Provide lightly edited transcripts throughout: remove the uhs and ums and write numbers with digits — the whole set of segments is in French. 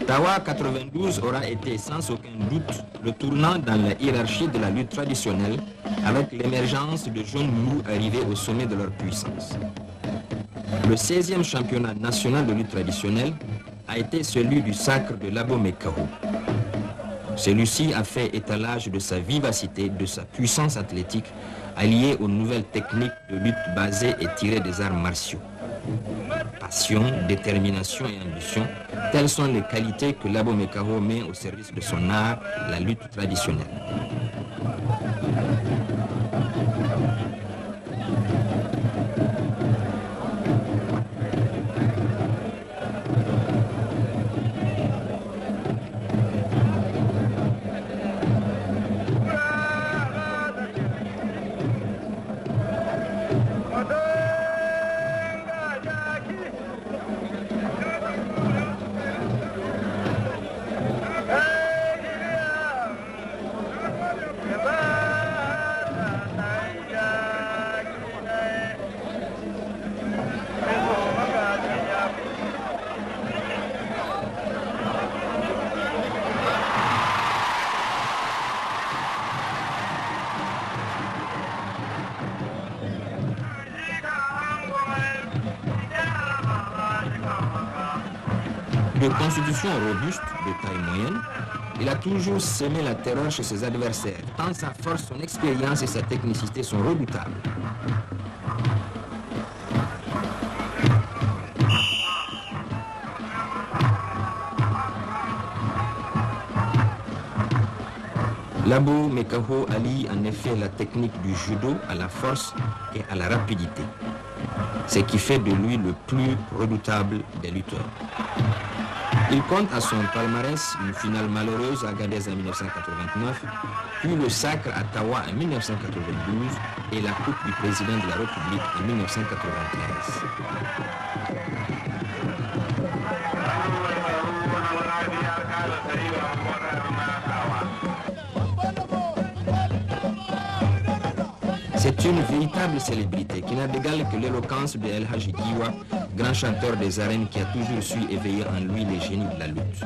Tawa 92 aura été sans aucun doute le tournant dans la hiérarchie de la lutte traditionnelle avec l'émergence de jeunes loups arrivés au sommet de leur puissance. Le 16e championnat national de lutte traditionnelle a été celui du sacre de Labo Mekaho. Celui-ci a fait étalage de sa vivacité, de sa puissance athlétique, alliée aux nouvelles techniques de lutte basées et tirées des arts martiaux. Passion, détermination et ambition, telles sont les qualités que Labo Mekaho met au service de son art, la lutte traditionnelle. De constitution robuste, de taille moyenne, il a toujours semé la terreur chez ses adversaires, tant sa force, son expérience et sa technicité sont redoutables. Labo Mekaho allie en effet la technique du judo à la force et à la rapidité, ce qui fait de lui le plus redoutable des lutteurs. Il compte à son palmarès une finale malheureuse à Agadez en 1989, puis le sacre à Tawa en 1992 et la Coupe du Président de la République en 1993. C'est une véritable célébrité qui n'a d'égal que l'éloquence de El Hadji Giwa, grand chanteur des arènes qui a toujours su éveiller en lui les génies de la lutte.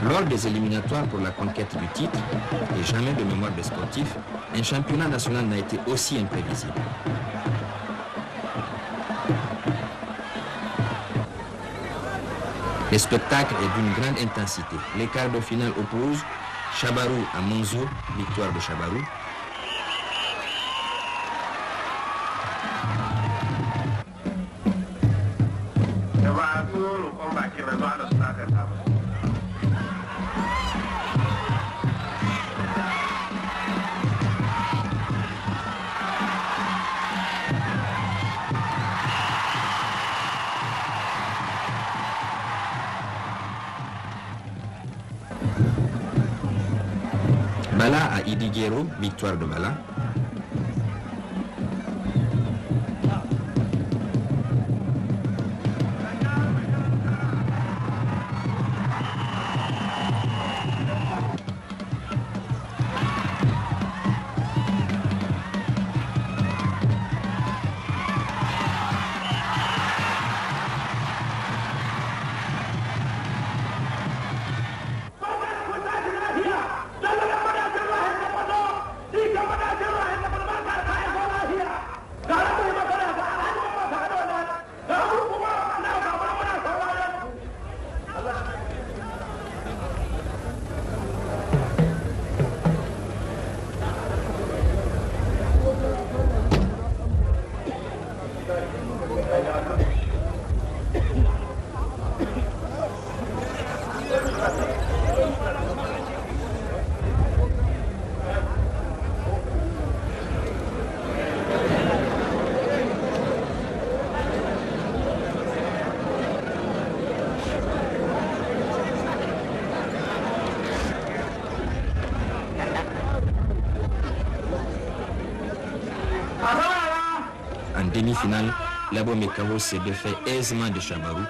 Lors des éliminatoires pour la conquête du titre, et jamais de mémoire des sportifs, un championnat national n'a été aussi imprévisible. Le spectacle est d'une grande intensité. Les quarts de finale opposent Chabarou à Monzo, victoire de Chabarou. Bala à Idiguero, victoire de Bala. demi-finale, Labo Mekaro s'est défait aisément de Chabarou.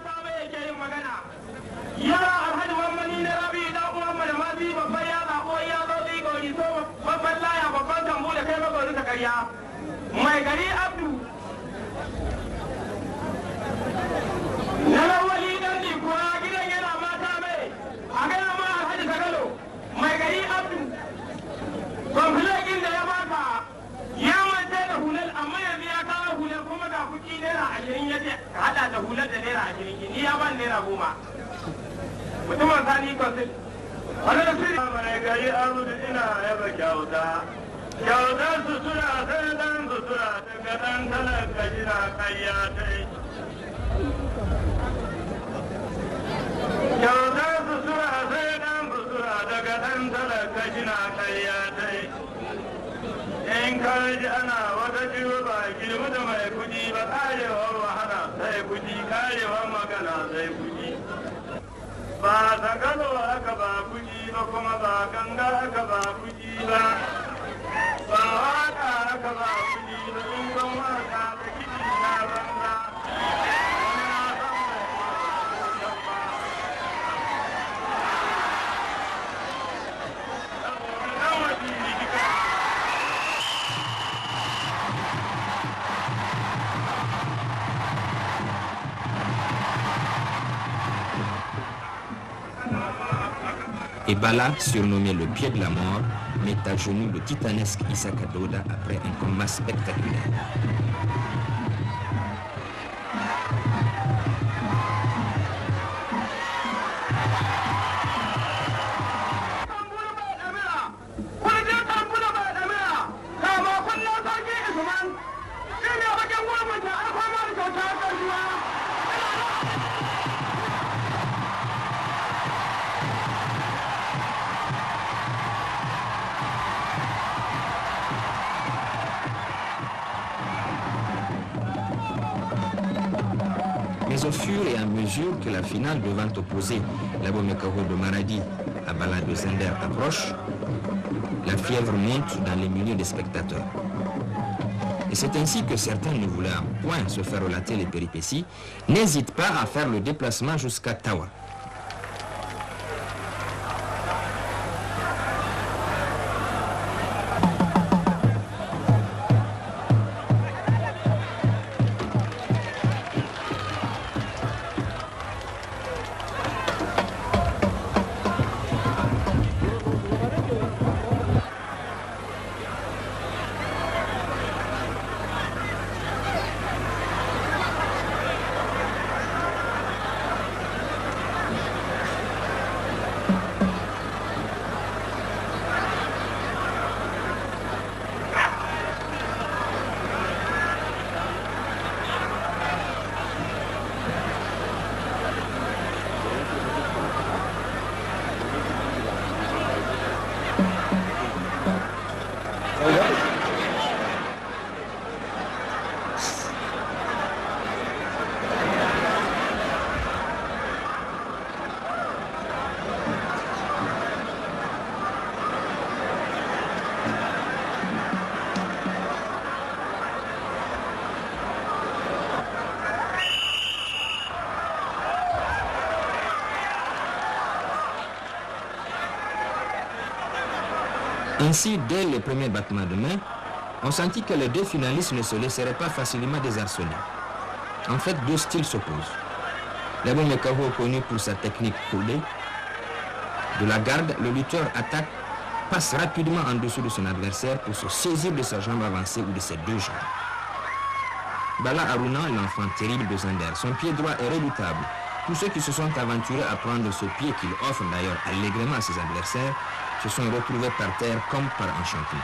Et Bala, surnommé le pied de la mort, met à genoux le titanesque Issaka Doda après un combat spectaculaire. Mais au fur et à mesure que la finale devant opposer Labo Mekaro de Maradi à Bala de Zender approche, la fièvre monte dans les milieux des spectateurs. Et c'est ainsi que certains, ne voulant point se faire relater les péripéties, n'hésitent pas à faire le déplacement jusqu'à Tawa. Ainsi, dès les premiers battements de main, on sentit que les deux finalistes ne se laisseraient pas facilement désarçonner. En fait, deux styles s'opposent. Labo Mekaro, connu pour sa technique coulée, de la garde, le lutteur attaque, passe rapidement en dessous de son adversaire pour se saisir de sa jambe avancée ou de ses deux jambes. Bala Aruna, l'enfant terrible de Zender, son pied droit est redoutable. Tous ceux qui se sont aventurés à prendre ce pied qu'il offre d'ailleurs allègrement à ses adversaires se sont retrouvés par terre comme par enchantement.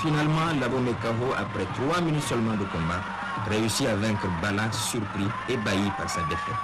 Finalement, Labo Mekaho, après 3 minutes seulement de combat, réussit à vaincre Bala, surpris, ébahi par sa défaite.